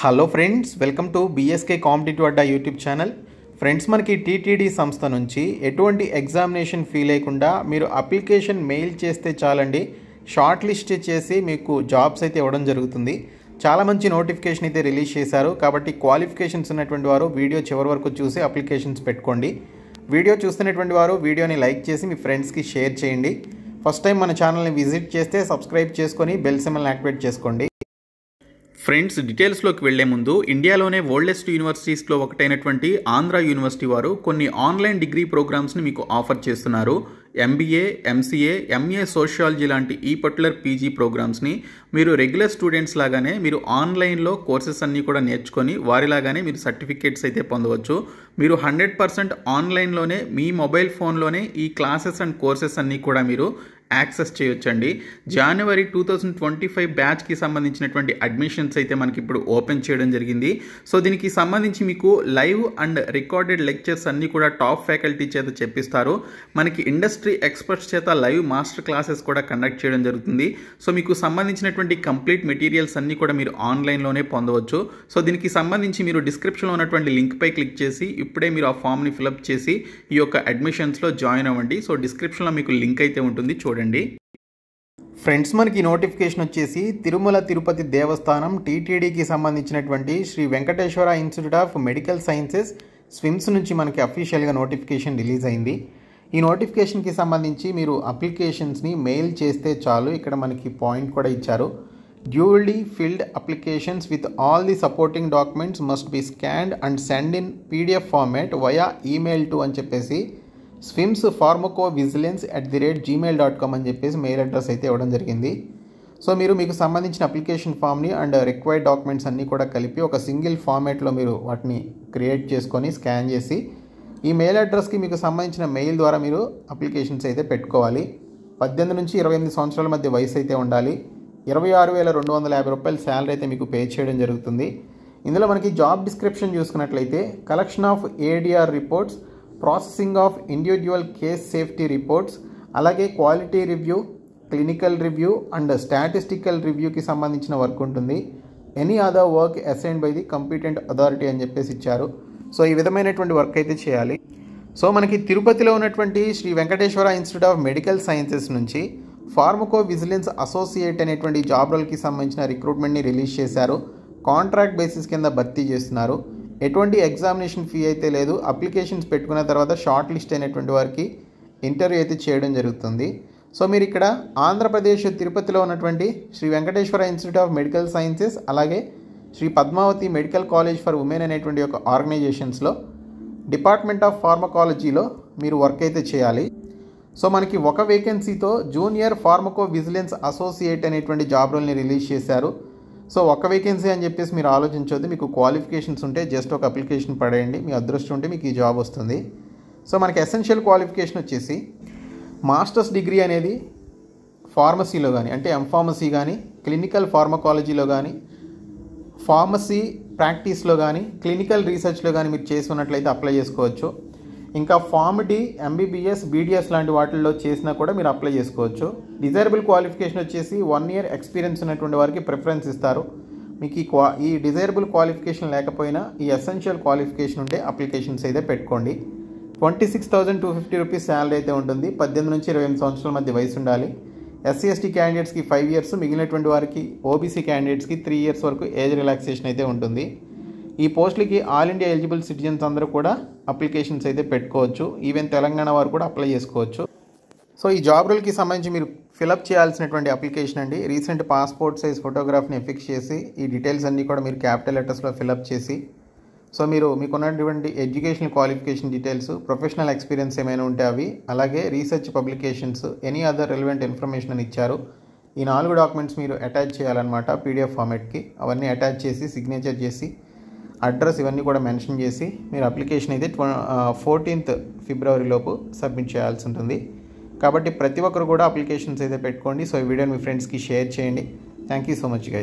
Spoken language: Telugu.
Hello friends, welcome to BSK competitive Adda YouTube channel. Friends, మనకి టీటీడీ సంస్థ నుంచి ఎటువంటి ఎగ్జామినేషన్ ఫీ లేకుండా మీరు అప్లికేషన్ మెయిల్ చేస్తే చాలండి, షార్ట్ లిస్ట్ చేసి మీకు జాబ్స్ అయితే ఇవ్వడం జరుగుతుంది. చాలా మంచి నోటిఫికేషన్ అయితే రిలీజ్ చేశారు. కాబట్టి క్వాలిఫికేషన్స్ ఉన్నటువంటి వారు వీడియో చివరి వరకు చూసి అప్లికేషన్స్ పెట్టుకోండి. వీడియో చూస్తున్నటువంటి వారు వీడియోని లైక్ చేసి మీ ఫ్రెండ్స్కి షేర్ చేయండి. ఫస్ట్ టైం మన ఛానల్ని విజిట్ చేస్తే సబ్స్క్రైబ్ చేసుకొని బెల్ సింబల్ని యాక్టివేట్ చేసుకోండి. ఫ్రెండ్స్, డీటెయిల్స్లోకి వెళ్లే ముందు ఇండియాలోనే ఓల్డెస్ట్ యూనివర్సిటీస్లో ఒకటైనటువంటి ఆంధ్ర యూనివర్సిటీ వారు కొన్ని ఆన్లైన్ డిగ్రీ ప్రోగ్రామ్స్ని మీకు ఆఫర్ చేస్తున్నారు. ఎంబీఏ, ఎంసీఏ, ఎంఏ సోషియాలజీ లాంటి ఈ పర్టికులర్ పీజీ ప్రోగ్రామ్స్ని మీరు రెగ్యులర్ స్టూడెంట్స్ లాగానే మీరు ఆన్లైన్లో కోర్సెస్ అన్నీ కూడా నేర్చుకొని వారిలాగానే మీరు సర్టిఫికేట్స్ అయితే పొందవచ్చు. మీరు 100% ఆన్లైన్లోనే మీ మొబైల్ ఫోన్లోనే ఈ క్లాసెస్ అండ్ కోర్సెస్ అన్నీ కూడా మీరు యాక్సెస్ చేయొచ్చండి. జనవరి 2025 బ్యాచ్కి సంబంధించినటువంటి అడ్మిషన్స్ అయితే మనకి ఇప్పుడు ఓపెన్ చేయడం జరిగింది. సో దీనికి సంబంధించి మీకు లైవ్ అండ్ రికార్డెడ్ లెక్చర్స్ అన్నీ కూడా టాప్ ఫ్యాకల్టీ చేత చెప్పిస్తారు. మనకి ఇండస్ట్రీ ఎక్స్పర్ట్స్ చేత లైవ్ మాస్టర్ క్లాసెస్ కూడా కండక్ట్ చేయడం జరుగుతుంది. సో మీకు సంబంధించినటువంటి కంప్లీట్ మెటీరియల్స్ అన్నీ కూడా మీరు ఆన్లైన్లోనే పొందవచ్చు. సో దీనికి సంబంధించి మీరు డిస్క్రిప్షన్లో ఉన్నటువంటి లింక్పై క్లిక్ చేసి ఇప్పుడే మీరు ఆ ఫామ్ని ఫిలప్ చేసి ఈ యొక్క అడ్మిషన్స్లో జాయిన్ అవ్వండి. సో డిస్క్రిప్షన్లో మీకు లింక్ అయితే ఉంటుంది, చూడండి. ఫ్రెండ్స్, మనకి నోటిఫికేషన్ వచ్చేసి తిరుమల తిరుపతి దేవస్థానం టీటీడీకి సంబంధించినటువంటి Sri Venkateswara institute of medical sciences SVIMS నుంచి మనకి అఫీషియల్గా నోటిఫికేషన్ రిలీజ్ అయింది. ఈ నోటిఫికేషన్కి సంబంధించి మీరు అప్లికేషన్స్ని మెయిల్ చేస్తే చాలు. ఇక్కడ మనకి పాయింట్ కూడా ఇచ్చారు. Duly field applications with all the supporting documents must be scanned and send in PDF format via email to అని చెప్పేసి swims.pharmacovigilance@gmail.com అని చెప్పేసి మెయిల్ అడ్రస్ అయితే ఇవ్వడం జరిగింది. సో మీకు సంబంధించిన అప్లికేషన్ ఫామ్ని అండ్ రిక్వైర్డ్ డాక్యుమెంట్స్ అన్నీ కూడా కలిపి ఒక సింగిల్ ఫార్మాట్లో మీరు వాటిని క్రియేట్ చేసుకొని స్కాన్ చేసి ఈ మెయిల్ అడ్రస్కి మీకు సంబంధించిన మెయిల్ ద్వారా మీరు అప్లికేషన్స్ అయితే పెట్టుకోవాలి. 18 నుంచి 28 సంవత్సరాల మధ్య వయసు అయితే ఉండాలి. 26,250 రూపాయల శాలరీ అయితే మీకు పే చేయడం జరుగుతుంది. ఇందులో మనకి జాబ్ డిస్క్రిప్షన్ చూసుకున్నట్లయితే collection of ADR reports, processing of individual case safety reports, అలాగే quality review, clinical review and statistical రివ్యూకి సంబంధించిన వర్క్ ఉంటుంది. Any other work assigned by the competent authority అని చెప్పేసి ఇచ్చారు. సో ఈ విధమైనటువంటి వర్క్ అయితే చేయాలి. సో మనకి తిరుపతిలో ఉన్నటువంటి Sri Venkateswara institute of medical sciences నుంచి ఫార్మకో విజిలెన్స్ అసోసియేట్ అనేటువంటి జాబ్ రోల్కి సంబంధించిన రిక్రూట్మెంట్ని రిలీజ్ చేశారు. కాంట్రాక్ట్ బేసిస్ కింద భర్తీ చేస్తున్నారు. ఎటువంటి ఎగ్జామినేషన్ ఫీ అయితే లేదు. అప్లికేషన్స్ పెట్టుకున్న తర్వాత షార్ట్ లిస్ట్ అయినటువంటి వారికి ఇంటర్వ్యూ అయితే చేయడం జరుగుతుంది. సో మీరు ఇక్కడ ఆంధ్రప్రదేశ్ తిరుపతిలో ఉన్నటువంటి Sri Venkateswara institute of medical sciences అలాగే Shri Padmavati medical college for women అనేటువంటి ఒక ఆర్గనైజేషన్స్లో డిపార్ట్మెంట్ ఆఫ్ ఫార్మకాలజీలో మీరు వర్క్ అయితే చేయాలి. సో మనకి ఒక వేకెన్సీతో జూనియర్ ఫార్మకో విజిలెన్స్ అసోసియేట్ అనేటువంటి జాబ్ రోల్ని రిలీజ్ చేశారు. సో ఒక వేకెన్సీ అని చెప్పేసి మీరు ఆలోచించవద్దు. మీకు క్వాలిఫికేషన్స్ ఉంటే జస్ట్ ఒక అప్లికేషన్ పడేయండి, మీ అదృష్టం ఉంటే మీకు ఈ జాబ్ వస్తుంది. సో మనకి ఎసెన్షియల్ క్వాలిఫికేషన్ వచ్చేసి మాస్టర్స్ డిగ్రీ అనేది ఫార్మసీలో కానీ అంటే ఎంఫార్మసీ కానీ, క్లినికల్ ఫార్మకాలజీలో కానీ, ఫార్మసీ ప్రాక్టీస్లో కానీ, క్లినికల్ రీసెర్చ్లో కానీ మీరు చేసి ఉన్నట్లయితే అప్లై చేసుకోవచ్చు. ఇంకా ఫార్మడీ, ఎంబీబీఎస్, బీడీఎస్ లాంటి వాటిల్లో చేసినా కూడా మీరు అప్లై చేసుకోవచ్చు. డిజైరబుల్ క్వాలిఫికేషన్ వచ్చేసి 1 year ఎక్స్పీరియన్స్ ఉన్నటువంటి వారికి ప్రిఫరెన్స్ ఇస్తారు. మీకు ఈ డిజైరబుల్ క్వాలిఫికేషన్ లేకపోయినా ఈ ఎసెన్షియల్ క్వాలిఫికేషన్ ఉంటే అప్లికేషన్స్ అయితే పెట్టుకోండి. 26,250 రూపీస్ శాలరీ అయితే ఉంటుంది. 18 నుంచి 28 సంవత్సరాల మధ్య వయసు ఉండాలి. ఎస్సీ ఎస్టీ క్యాండిడేట్స్కి 5 years, మిగిలినటువంటి వారికి ఓబీసీ క్యాండిడేట్స్కి 3 years వరకు ఏజ్ రిలాక్సేషన్ అయితే ఉంటుంది. ఈ పోస్టులకి ఆల్ ఇండియా ఎలిజిబుల్ సిటిజన్స్ అందరూ కూడా అప్లికేషన్స్ అయితే పెట్టుకోవచ్చు. ఈవెన్ తెలంగాణ వారు కూడా అప్లై చేసుకోవచ్చు. సో ఈ జాబ్ రోల్కి సంబంధించి మీరు ఫిలప్ చేయాల్సినటువంటి అప్లికేషన్ అండి, రీసెంట్ పాస్పోర్ట్ సైజ్ ఫోటోగ్రాఫ్ని ఫిక్స్ చేసి ఈ డీటెయిల్స్ అన్నీ కూడా మీరు క్యాపిటల్ లెటర్స్లో ఫిలప్ చేసి సో మీకున్నటువంటి educational qualification details, professional experience ఏమైనా ఉంటే అవి, అలాగే research publications, any other relevant information అని ఇచ్చారు. ఈ 4 డాక్యుమెంట్స్ మీరు అటాచ్ చేయాలన్నమాట పీడిఎఫ్ ఫార్మాట్కి. అవన్నీ అటాచ్ చేసి సిగ్నేచర్ చేసి అడ్రస్ ఇవన్నీ కూడా మెన్షన్ చేసి మీరు అప్లికేషన్ అయితే 14th February లోపు సబ్మిట్ చేయాల్సి ఉంటుంది. కాబట్టి ప్రతి ఒక్కరు కూడా అప్లికేషన్స్ అయితే పెట్టుకోండి. సో ఈ వీడియోని మీ ఫ్రెండ్స్కి షేర్ చేయండి. Thank you so much guys.